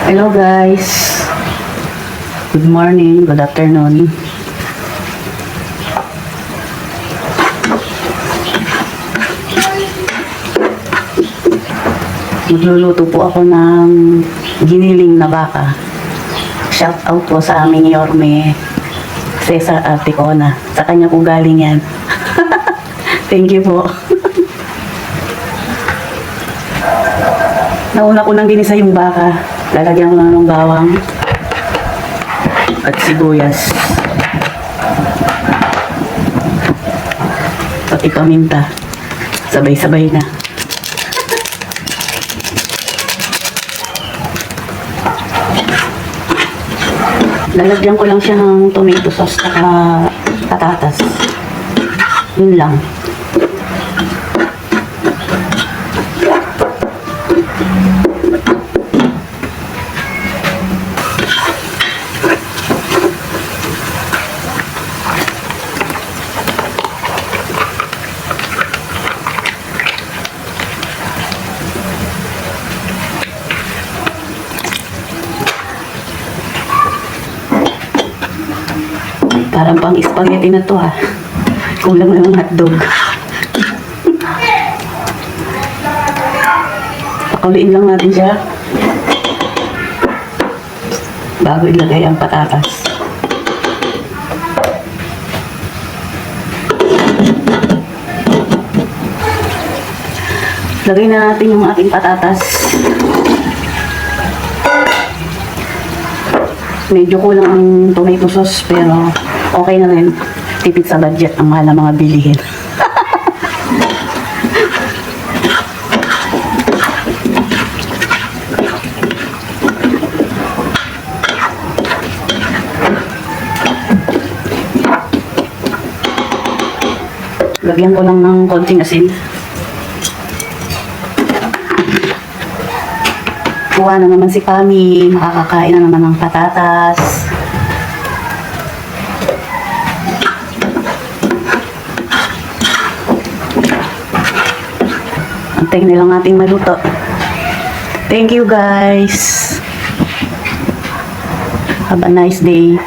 Hello guys. Good morning, good afternoon. Magluluto po ako ng giniling na baka. Shout out po sa aming Yorme Cesar Articona. Sa kanya po galing yan. Thank you po. Nauna ko nang ginisa yung baka. Lalagyan ko lang ng bawang at sibuyas. Pati paminta. Sabay-sabay na. Lalagyan ko lang siya ng tomato sauce at patatas. Yun lang. Parang pang spaghetti na to ha. Kulang na ng hotdog. Pakuliin lang natin siya bago ilagay ang patatas. Lagay na natin yung ating patatas. Medyo kulang ang tomato sauce pero okay na rin. Tipid sa budget ang mahal na mga bilihin. Lagyan ko lang ng konting asin. Kuha na naman si Pami, makakakain na naman ng patatas. Antayin na lang natin maluto. Thank you guys. Have a nice day.